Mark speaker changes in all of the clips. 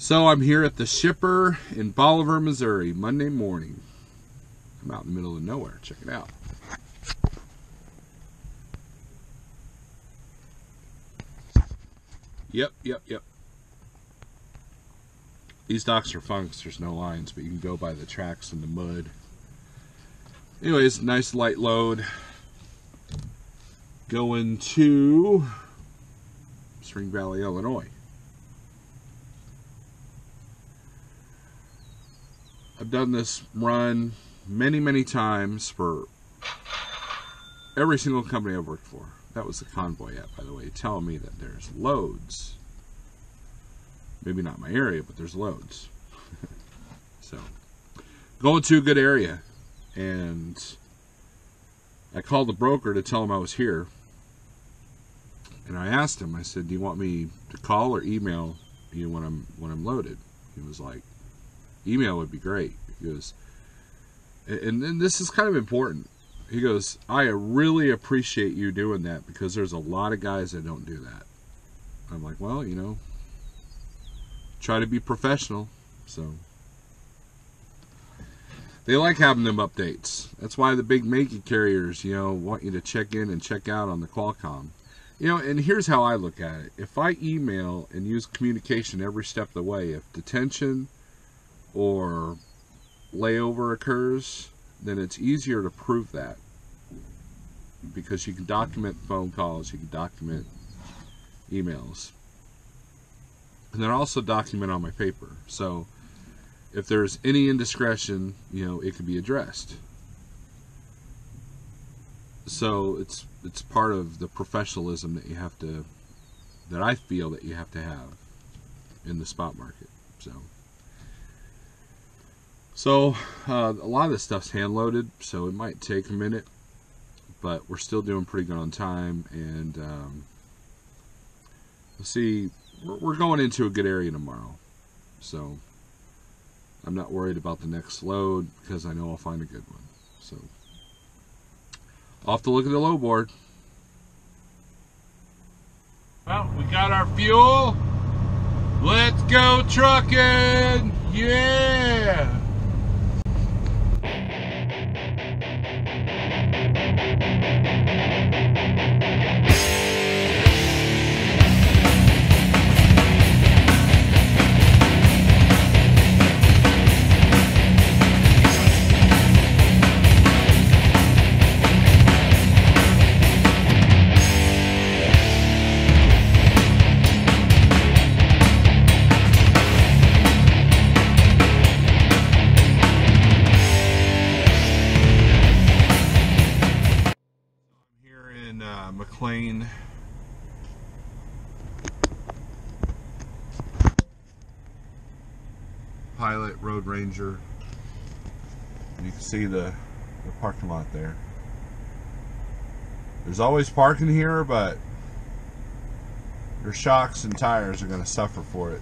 Speaker 1: So I'm here at the shipper in Bolivar, Missouri, Monday morning. I'm out in the middle of nowhere. Check it out. Yep. These docks are fun because there's no lines, but you can go by the tracks in the mud. Anyways, nice light load. Going to Spring Valley, Illinois. I've done this run many times for every single company I've worked for. That was the Convoy app, by the way, telling me that there's loads. Maybe not my area, but there's loads. So, going to a good area. And I called the broker to tell him I was here. And I asked him, I said, do you want me to call or email you when I'm loaded? He was like, email would be great. He goes, and this is kind of important. He goes, I really appreciate you doing that because there's a lot of guys that don't do that. I'm like, well, you know, try to be professional. So they like having them updates. That's why the big mega carriers, you know, want you to check in and check out on the Qualcomm. You know, and here's how I look at it. If I email and use communication every step of the way, if detention or layover occurs, then it's easier to prove that because you can document phone calls, you can document emails, and then also document on my paper. So if there's any indiscretion, you know, it can be addressed. So it's part of the professionalism that you have to, that I feel that you have to have in the spot market. So a lot of this stuff's hand loaded, so it might take a minute, but we're still doing pretty good on time. And let's see, we're going into a good area tomorrow, so I'm not worried about the next load because I know I'll find a good one. So I'll have to look at the load board. Well, we got our fuel. Let's go trucking! Yeah! McLean. Pilot Road Ranger. You can see the parking lot there. There's always parking here, but your shocks and tires are going to suffer for it.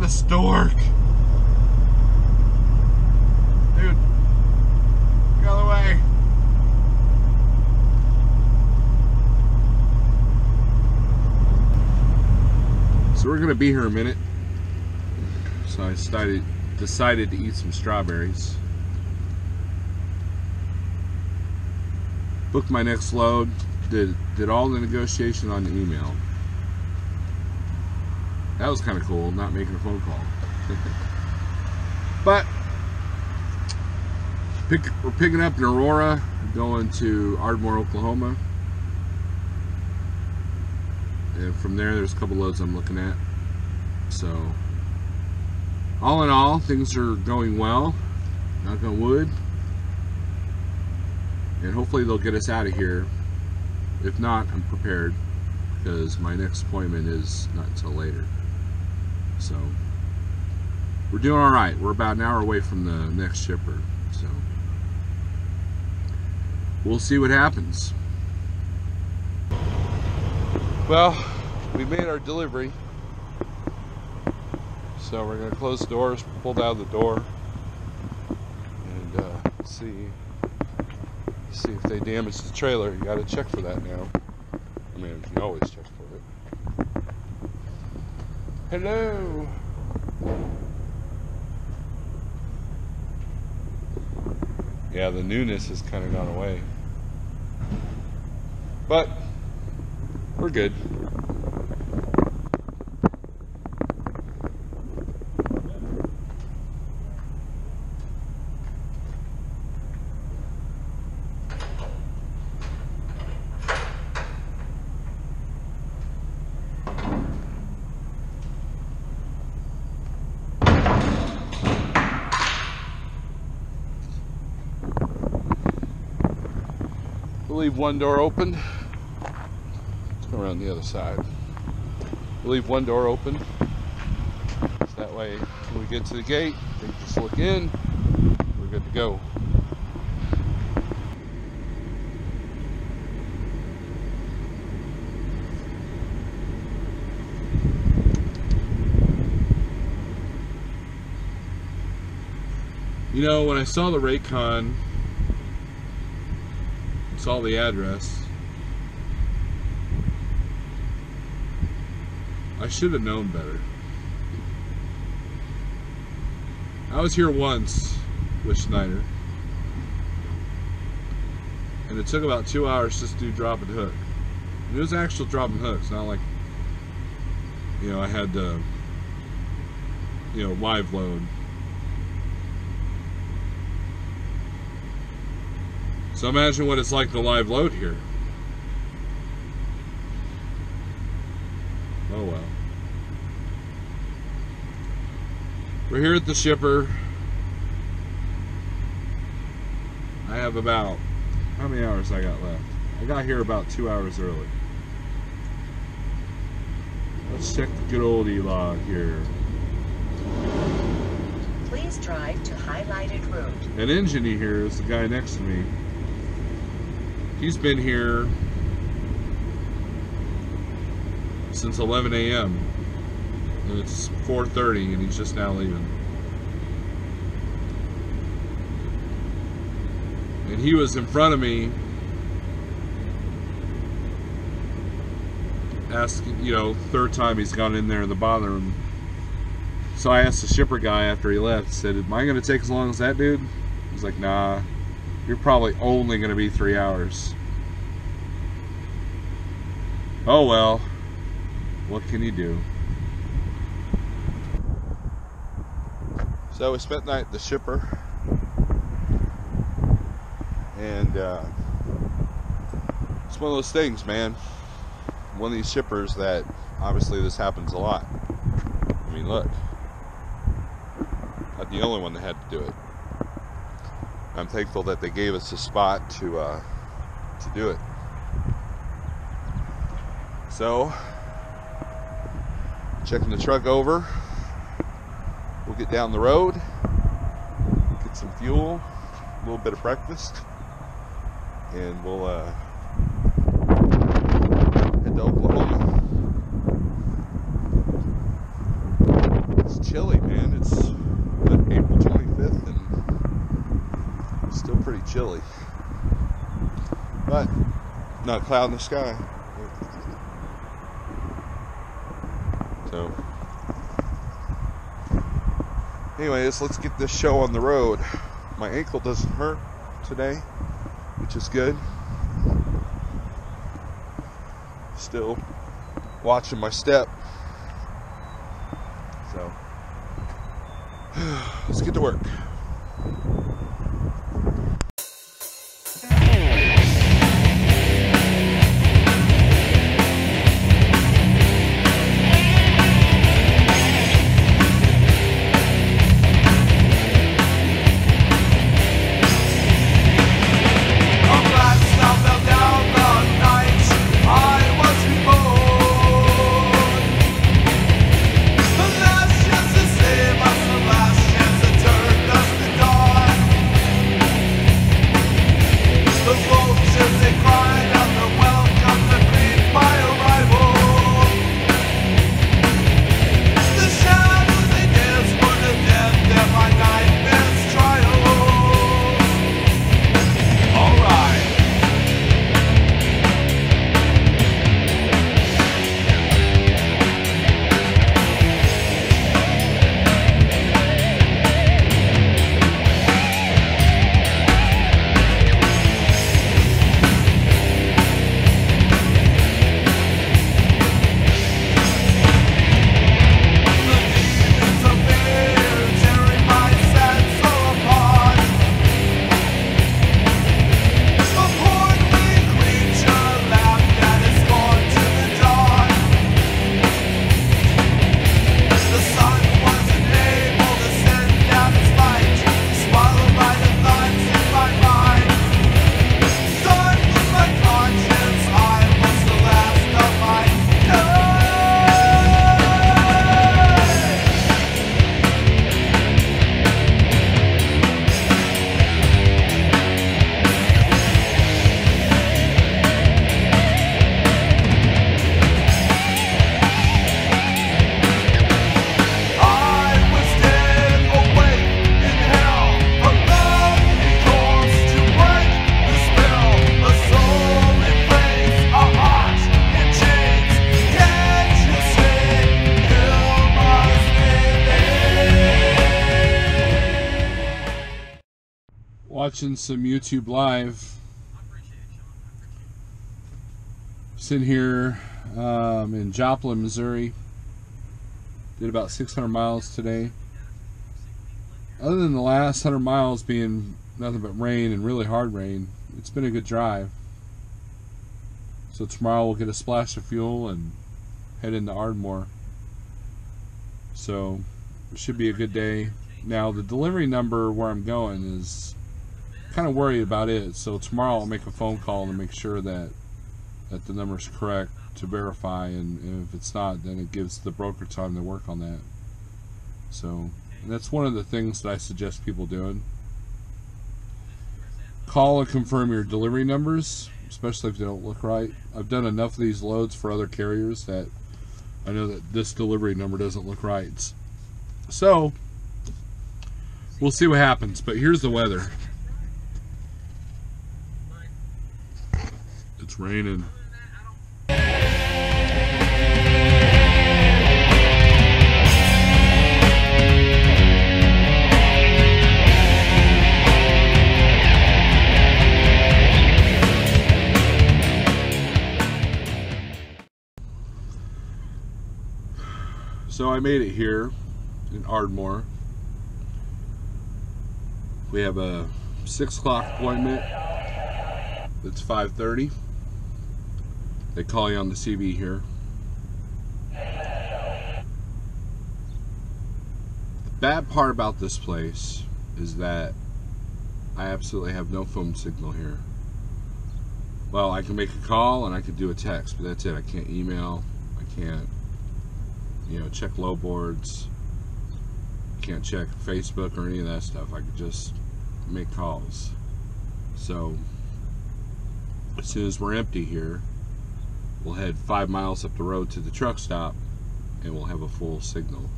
Speaker 1: at this dork. Dude, get out of the way. So we're gonna be here a minute. So I decided to eat some strawberries. Booked my next load. Did all the negotiation on the email. That was kind of cool, not making a phone call. But we're picking up in Aurora, going to Ardmore, Oklahoma. And from there's a couple loads I'm looking at. So, all in all, things are going well. Knock on wood. And hopefully they'll get us out of here. If not, I'm prepared, because my next appointment is not until later. So, we're doing all right. We're about an hour away from the next shipper. So, we'll see what happens. Well, we made our delivery. So we're going to close the doors, pulled out of the door, and see if they damage the trailer. You got to check for that now. I mean, you can always check for it. Hello. Yeah, the newness has kind of gone away, but we're good. We'll leave one door open. Let's go around the other side. We'll leave one door open. So that way, when we get to the gate, they can just look in. We're good to go. You know, when I saw the Raycon, saw the address, I should have known better. I was here once with Schneider, and it took about 2 hours just to do drop and hook. And it was actual drop and hooks, not like, you know, I had to, you know, live load. So imagine what it's like to live load here. Oh well. We're here at the shipper. I have about, how many hours I got left? I got here about 2 hours early. Let's check the good old E-log here.
Speaker 2: Please drive to highlighted route.
Speaker 1: An engineer here is the guy next to me. He's been here since 11 a.m. and it's 4:30 and he's just now leaving. And he was in front of me asking, you know, third time he's gone in there in the bathroom. So I asked the shipper guy after he left, said, am I going to take as long as that dude? He's like, nah. You're probably only going to be 3 hours. Oh well, what can you do? So we spent the night at the shipper, and it's one of those things, man. One of these shippers that, obviously this happens a lot. I mean, look, not the only one that had to do it. I'm thankful that they gave us a spot to do it. So, checking the truck over. We'll get down the road, get some fuel, a little bit of breakfast, and we'll head to Oklahoma. Let's chilly, man. It's April 25th and it's still pretty chilly. But not a cloud in the sky. So anyways, let's get this show on the road. My ankle doesn't hurt today, which is good. Still watching my step. So let's get to work. Watching some YouTube live. Sitting here in Joplin, Missouri. Did about 600 miles today. Other than the last 100 miles being nothing but rain and really hard rain, it's been a good drive. So tomorrow we'll get a splash of fuel and head into Ardmore. So it should be a good day. Now the delivery number where I'm going is kind of worried about it, so tomorrow I'll make a phone call to make sure that the number's correct to verify, and if it's not, then it gives the broker time to work on that. So that's one of the things that I suggest people doing. Call and confirm your delivery numbers, especially if they don't look right. I've done enough of these loads for other carriers that I know that this delivery number doesn't look right. So we'll see what happens, but here's the weather. It's raining. So I made it here in Ardmore. We have a 6 o'clock appointment. It's 5:30. They call you on the CV here. The bad part about this place is that I absolutely have no phone signal here. Well, I can make a call and I can do a text, but that's it. I can't email. I can't, check low boards. Can't check Facebook or any of that stuff. I could just make calls. So as soon as we're empty here, we'll head 5 miles up the road to the truck stop and we'll have a full signal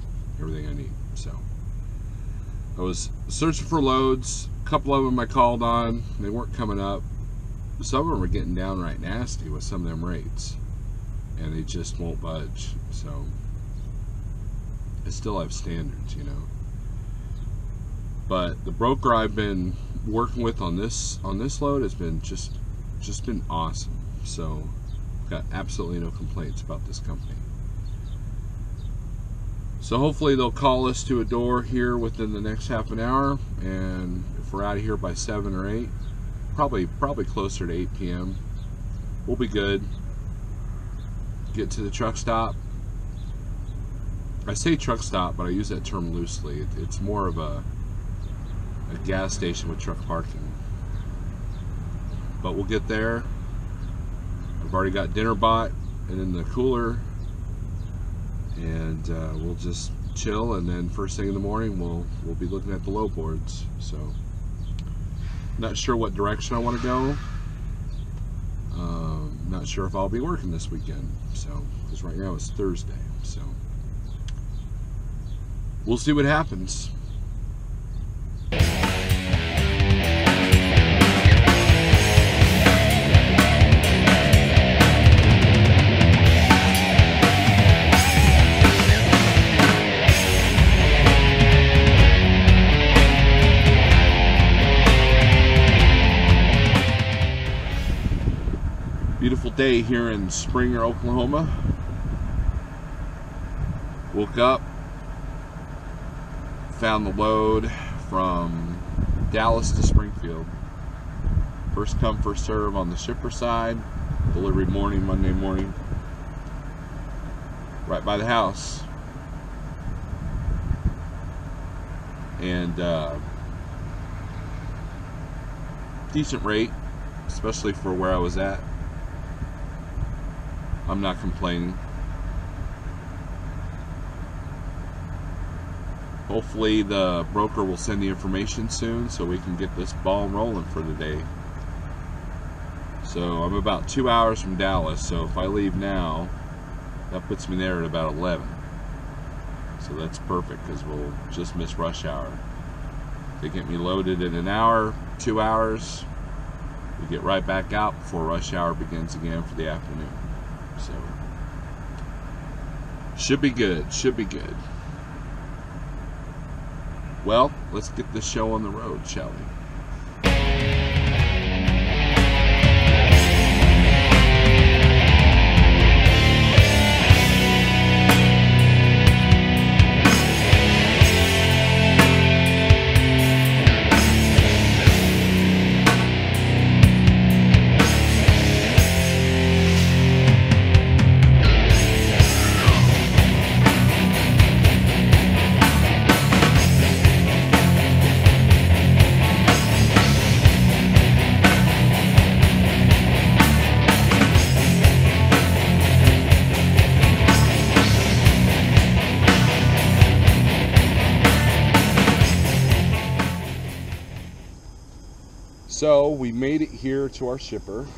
Speaker 1: everything I need. So I was searching for loads. A couple of them I called on. They weren't coming up. Some of them are getting downright nasty with some of them rates, and they just won't budge. So I still have standards, you know. But the broker I've been working with on this load has been just been awesome. So got absolutely no complaints about this company. So hopefully they'll call us to a door here within the next half an hour, and if we're out of here by 7 or 8, probably closer to 8 p.m., we'll be good. Get to the truck stop. I say truck stop, but I use that term loosely. It's more of a gas station with truck parking. But we'll get there. I've already got dinner bought and in the cooler, and we'll just chill, and then first thing in the morning we'll be looking at the load boards. So not sure what direction I want to go. Not sure if I'll be working this weekend, so because right now it's Thursday, so we'll see what happens. Beautiful day here in Springer, Oklahoma. Woke up, found the load from Dallas to Springfield. First come, first serve on the shipper side. Delivery morning, Monday morning. Right by the house. And decent rate, especially for where I was at. I'm not complaining. Hopefully the broker will send the information soon so we can get this ball rolling for the day. So I'm about 2 hours from Dallas, so if I leave now, that puts me there at about 11. So that's perfect because we'll just miss rush hour. They get me loaded in an hour, 2 hours. We get right back out before rush hour begins again for the afternoon. So should be good, should be good. Well, let's get this show on the road, shall we? So we made it here to our shipper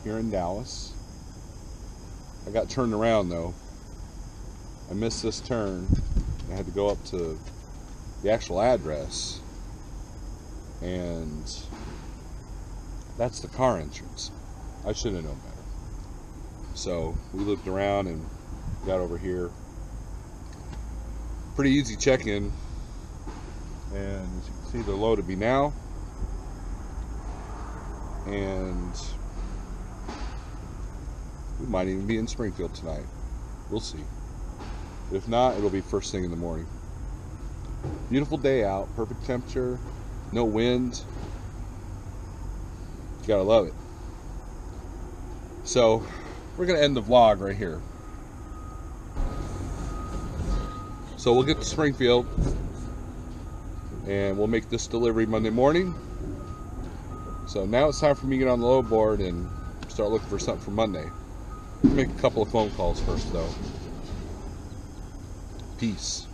Speaker 1: here in Dallas. I got turned around though. I missed this turn. I had to go up to the actual address, and that's the car entrance. I should have known better. So we looked around and got over here. Pretty easy check-in, and as you can see, they're loaded me now. And we might even be in Springfield tonight. We'll see. But if not, it'll be first thing in the morning. Beautiful day out, perfect temperature, no wind. You gotta love it. So we're gonna end the vlog right here. So we'll get to Springfield and we'll make this delivery Monday morning. So now it's time for me to get on the load board and start looking for something for Monday. Make a couple of phone calls first though. Peace.